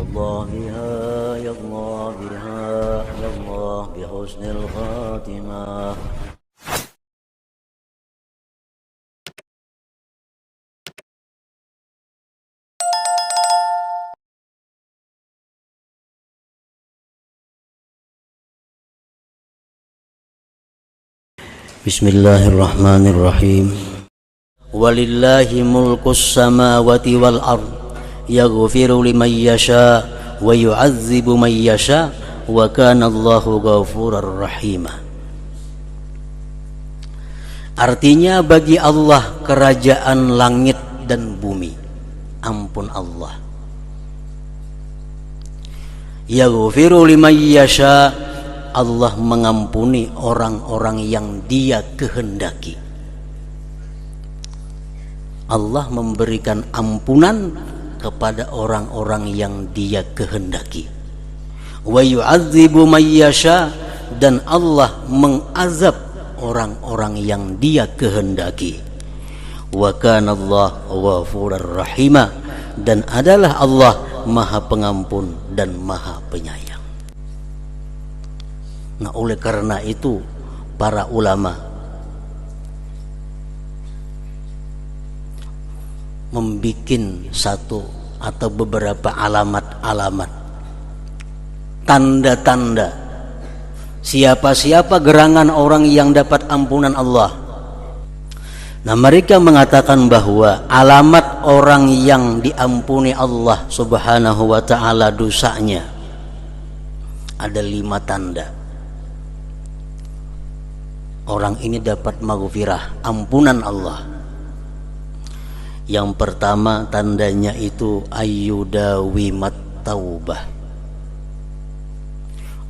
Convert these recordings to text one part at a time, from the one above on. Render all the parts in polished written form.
الله بها يا الله بها يا الله بحسن الخاتمة. Bismillahirrahmanirrahim. Walillahi mulkus samawati wal ard yaghfiru liman yasha wa yu'adzibu man yasha wa kana Allahu ghafurar rahima. Artinya bagi Allah kerajaan langit dan bumi. Ampun Allah. Yaghfiru liman yasha, Allah mengampuni orang-orang yang Dia kehendaki. Allah memberikan ampunan kepada orang-orang yang Dia kehendaki. Wa yu'adzibu may yasha, dan Allah mengazab orang-orang yang Dia kehendaki. Wa kana Allah ghafurur rahima, dan adalah Allah Maha Pengampun dan Maha Penyayang. Nah, oleh karena itu para ulama membikin satu atau beberapa alamat-alamat, tanda-tanda siapa-siapa gerangan orang yang dapat ampunan Allah. Nah, mereka mengatakan bahwa alamat orang yang diampuni Allah Subhanahu wa ta'ala dosanya ada 5 tanda. Orang ini dapat maghfirah, ampunan Allah. Yang pertama tandanya itu ayyudawimat taubah.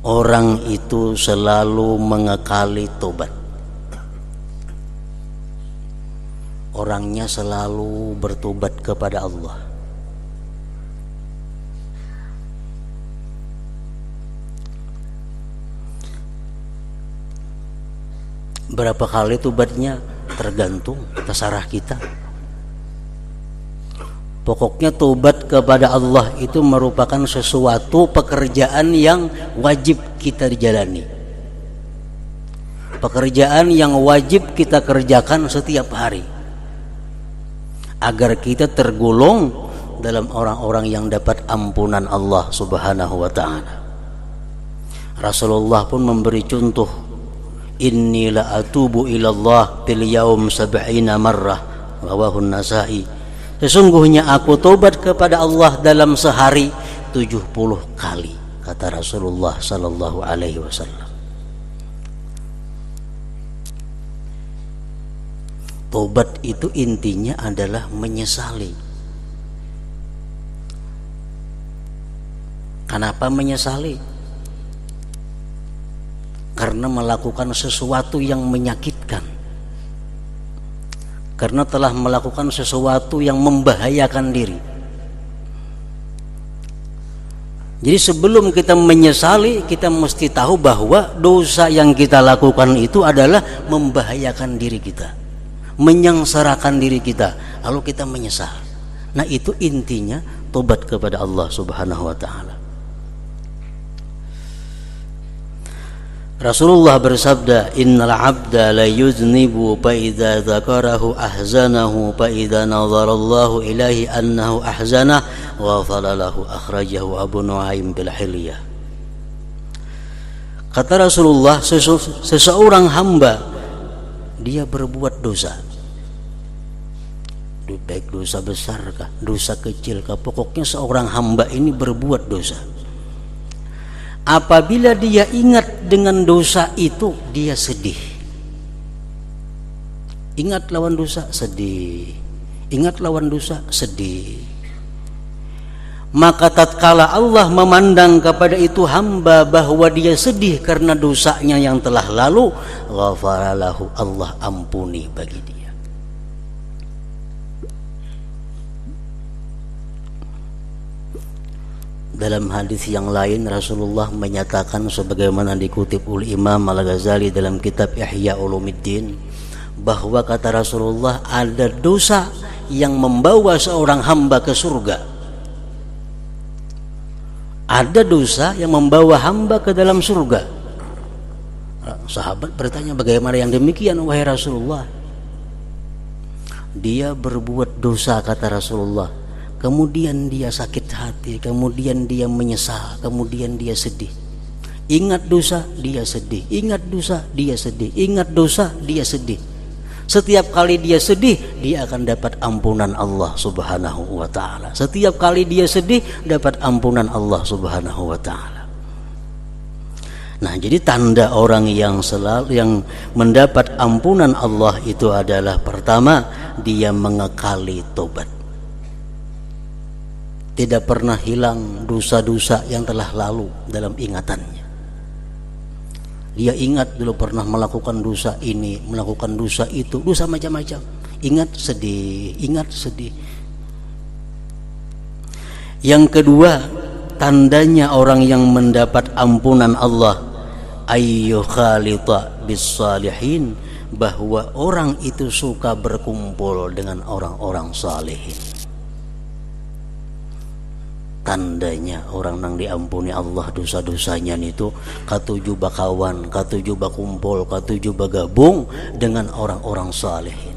Orang itu selalu mengekali tobat. Orangnya selalu bertobat kepada Allah. Berapa kali tobatnya tergantung, terserah kita. Pokoknya tobat kepada Allah itu merupakan sesuatu pekerjaan yang wajib kita jalani. Pekerjaan yang wajib kita kerjakan setiap hari, agar kita tergolong dalam orang-orang yang dapat ampunan Allah Subhanahu wa ta'ala. Rasulullah pun memberi contoh, inni la atubu ilallah fil yaum 70 marrah, rawahu Nasa'i. Sesungguhnya aku tobat kepada Allah dalam sehari 70 kali, kata Rasulullah sallallahu alaihi wasallam. Tobat itu intinya adalah menyesali. Kenapa menyesali? Karena melakukan sesuatu yang menyakitkan, karena telah melakukan sesuatu yang membahayakan diri. Jadi sebelum kita menyesali, kita mesti tahu bahwa dosa yang kita lakukan itu adalah membahayakan diri kita, menyengsarakan diri kita, lalu kita menyesal. Nah, itu intinya tobat kepada Allah Subhanahu wa ta'ala. Rasulullah bersabda, innal abda la yuznibu fa idza dzakarahu ahzanahu fa idza nazarallahu ilaihi annahu ahzanah wa falalahu, akhrajahu Abu Nuaim bil Hilyah. Kata Rasulullah, seseorang hamba dia berbuat dosa, baik dosa besar kah, dosa kecil kah, pokoknya seorang hamba ini berbuat dosa. Apabila dia ingat dengan dosa itu, dia sedih. Ingat lawan dosa, sedih. Ingat lawan dosa, sedih. Maka tatkala Allah memandang kepada itu hamba bahwa dia sedih karena dosanya yang telah lalu, ghafaralahu, Allah ampuni bagi dia. Dalam hadis yang lain Rasulullah menyatakan sebagaimana dikutip oleh Imam Al-Ghazali dalam kitab Ihya Ulumuddin, bahwa kata Rasulullah ada dosa yang membawa seorang hamba ke surga. Ada dosa yang membawa hamba ke dalam surga. Sahabat bertanya, bagaimana yang demikian wahai Rasulullah? Dia berbuat dosa, kata Rasulullah, kemudian dia sakit hati, kemudian dia menyesal, kemudian dia sedih. Ingat dosa, dia sedih. Ingat dosa, dia sedih. Ingat dosa, dia sedih. Setiap kali dia sedih, dia akan dapat ampunan Allah Subhanahu wa ta'ala. Setiap kali dia sedih, dapat ampunan Allah Subhanahu wa ta'ala. Nah, jadi tanda orang yang mendapat ampunan Allah itu adalah, pertama, dia mengekali tobat. Tidak pernah hilang dosa-dosa yang telah lalu dalam ingatannya. Dia ingat dulu pernah melakukan dosa ini, melakukan dosa itu, dosa macam-macam. Ingat sedih, ingat sedih. Yang kedua, tandanya orang yang mendapat ampunan Allah, ayyu khalita bis salihin, bahwa orang itu suka berkumpul dengan orang-orang salihin. Tandanya orang nang diampuni Allah dosa-dosanya itu katuju bakawan, katuju bakumpul, katuju bagabung dengan orang-orang salihin.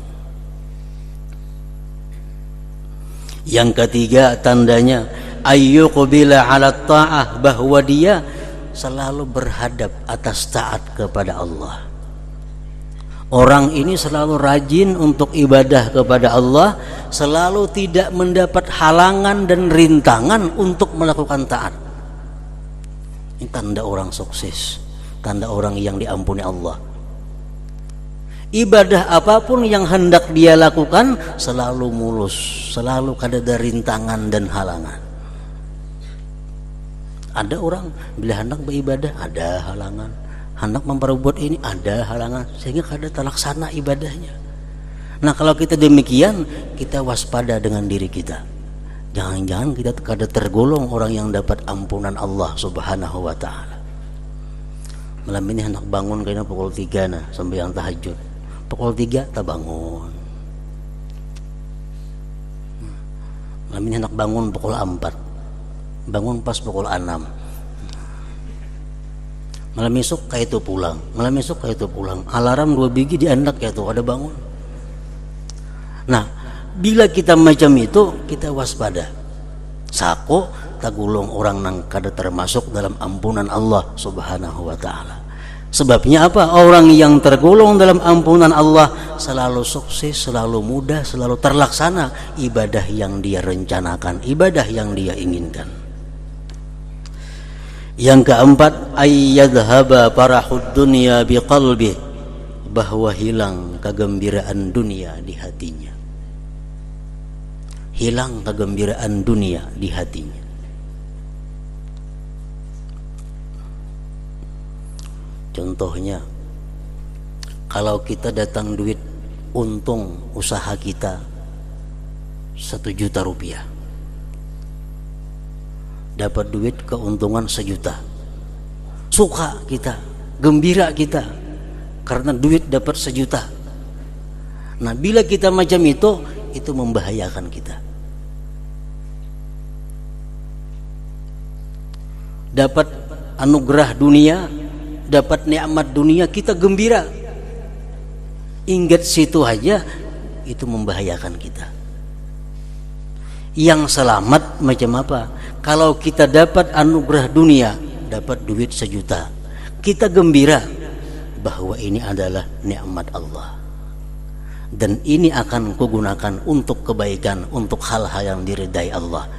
Yang ketiga tandanya ayyuqbila 'ala ta'ah, bahwa dia selalu berhadap atas taat kepada Allah. Orang ini selalu rajin untuk ibadah kepada Allah, selalu tidak mendapat halangan dan rintangan untuk melakukan taat. Ini tanda orang sukses, tanda orang yang diampuni Allah. Ibadah apapun yang hendak dia lakukan selalu mulus, selalu kada rintangan dan halangan. Ada orang bila hendak beribadah ada halangan, hendak memperbuat ini ada halangan, sehingga kada terlaksana ibadahnya. Nah, kalau kita demikian, kita waspada dengan diri kita. Jangan-jangan kita kada tergolong orang yang dapat ampunan Allah Subhanahu wa ta'ala. Malam ini hendak bangun kayaknya pukul 3 nah, sembahyang tahajud. Pukul 3 tak bangun. Malam ini hendak bangun pukul 4. Bangun pas pukul 6. Malam esok kayak itu pulang, malam esok kayak itu pulang. Alarm 2 biji diandak ya tuh ada bangun. Nah, bila kita macam itu, kita waspada. Sako tagulong orang nang kada termasuk dalam ampunan Allah Subhanahu wa ta'ala. Sebabnya apa? Orang yang tergolong dalam ampunan Allah selalu sukses, selalu mudah, selalu terlaksana ibadah yang dia rencanakan, ibadah yang dia inginkan. Yang keempat, ayyadhhaba farahud dunya biqalbi, bahwa hilang kegembiraan dunia di hatinya. Hilang kegembiraan dunia di hatinya. Contohnya, kalau kita datang duit untung usaha kita 1 juta rupiah, dapat duit keuntungan 1 juta, suka kita, gembira kita karena duit dapat 1 juta. Nah, bila kita macam itu membahayakan kita. Dapat anugerah dunia, dapat nikmat dunia, kita gembira, ingat situ aja, itu membahayakan kita. Yang selamat macam apa? Kalau kita dapat anugerah dunia, dapat duit 1 juta, kita gembira bahwa ini adalah nikmat Allah dan ini akan kugunakan untuk kebaikan, untuk hal-hal yang diridai Allah.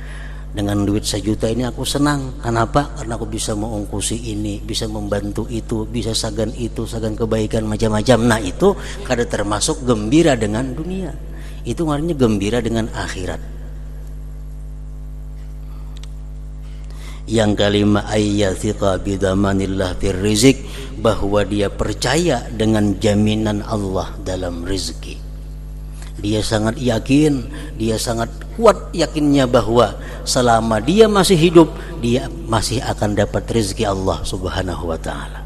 Dengan duit 1 juta ini aku senang. Kenapa? Karena aku bisa mengungkusi ini, bisa membantu itu, bisa sagan itu, sagan kebaikan macam-macam. Nah, itu kada termasuk gembira dengan dunia. Itu artinya gembira dengan akhirat. Yang kelima, ayyathiqa bidamanillah fir rizq, bahwa dia percaya dengan jaminan Allah dalam rezeki. Dia sangat yakin, dia sangat kuat yakinnya bahwa selama dia masih hidup, dia masih akan dapat rezeki Allah Subhanahu wa ta'ala.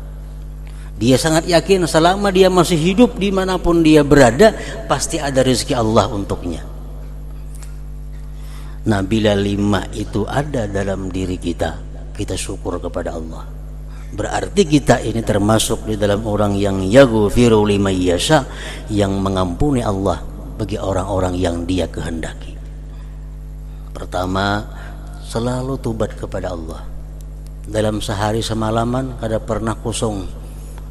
Dia sangat yakin selama dia masih hidup, dimanapun dia berada, pasti ada rezeki Allah untuknya. Nah, bila 5 itu ada dalam diri kita, kita syukur kepada Allah. Berarti kita ini termasuk di dalam orang yang yaghfiru liman yasha, yang mengampuni Allah bagi orang-orang yang Dia kehendaki. Pertama, selalu tobat kepada Allah. Dalam sehari semalaman kada pernah kosong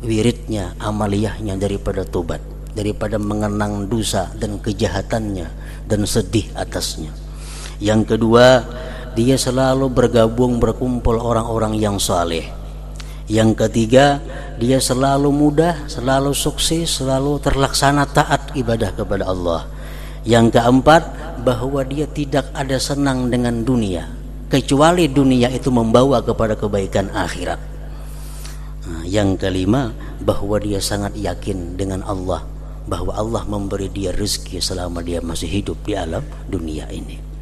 wiridnya, amaliyahnya daripada tobat, daripada mengenang dosa dan kejahatannya dan sedih atasnya. Yang kedua, dia selalu berkumpul orang-orang yang saleh. Yang ketiga, dia selalu mudah, selalu sukses, selalu terlaksana taat ibadah kepada Allah. Yang keempat, bahwa dia tidak ada senang dengan dunia, kecuali dunia itu membawa kepada kebaikan akhirat. Yang kelima, bahwa dia sangat yakin dengan Allah, bahwa Allah memberi dia rezeki selama dia masih hidup di alam dunia ini.